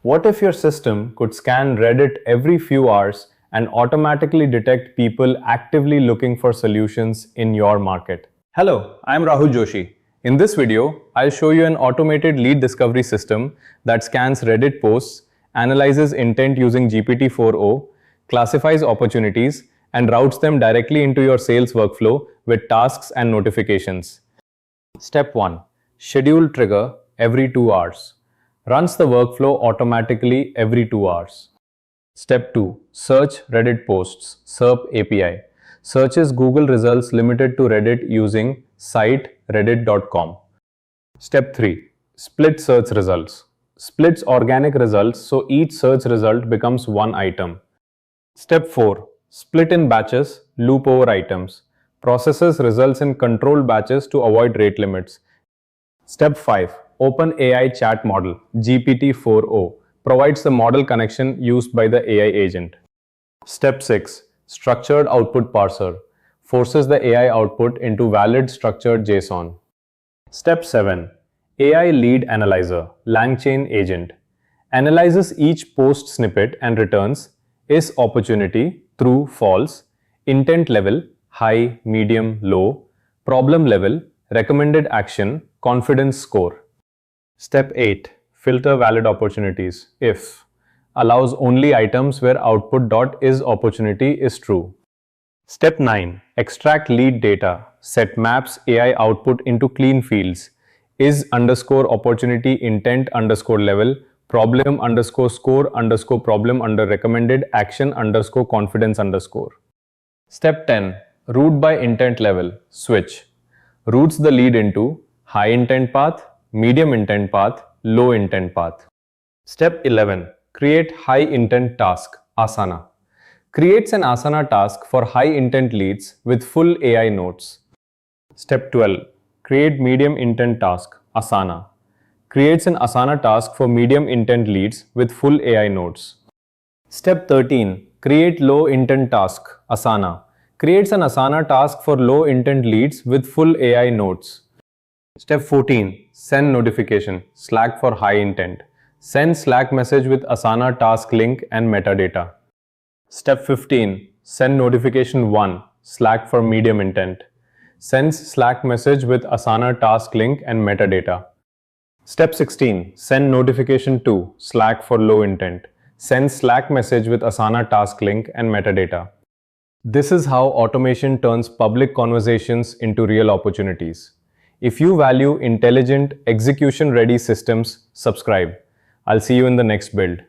What if your system could scan Reddit every few hours and automatically detect people actively looking for solutions in your market? Hello, I'm Rahul Joshi. In this video, I'll show you an automated lead discovery system that scans Reddit posts, analyzes intent using GPT-4o, classifies opportunities, and routes them directly into your sales workflow with tasks and notifications. Step 1. Schedule trigger every 2 hours. Runs the workflow automatically every 2 hours. Step 2. Search Reddit posts. SerpAPI. Searches Google results limited to Reddit using site reddit.com. Step 3. Split search results. Splits organic results so each search result becomes one item. Step 4. Split in batches, loop over items. Processes results in controlled batches to avoid rate limits. Step 5. Open AI chat model, GPT-4o, provides the model connection used by the AI agent. Step 6. Structured output parser, forces the AI output into valid structured JSON. Step 7. AI lead analyzer, LangChain agent, analyzes each post snippet and returns is opportunity, true, false, intent level, high, medium, low, problem level, recommended action, confidence score. Step 8. Filter valid opportunities. If allows only items where output.is opportunity is true. Step 9. Extract lead data. Set maps AI output into clean fields. Is underscore opportunity intent underscore level, problem underscore score underscore problem under recommended action underscore confidence underscore. Step 10. Route by intent level. Switch. Routes the lead into high intent path, medium intent path, low intent path. Step 11. Create high intent task, Asana. Creates an Asana task for high intent leads with full AI notes. Step 12. Create medium intent task, Asana. Creates an Asana task for medium intent leads with full AI notes. Step 13. Create low intent task, Asana. Creates an Asana task for low intent leads with full AI notes. Step 14. Send notification, Slack for high intent. Send Slack message with Asana task link and metadata. Step 15. Send notification 1, Slack for medium intent. Sends Slack message with Asana task link and metadata. Step 16. Send notification 2, Slack for low intent. Sends Slack message with Asana task link and metadata. This is how automation turns public conversations into real opportunities. If you value intelligent, execution-ready systems, subscribe. I'll see you in the next build.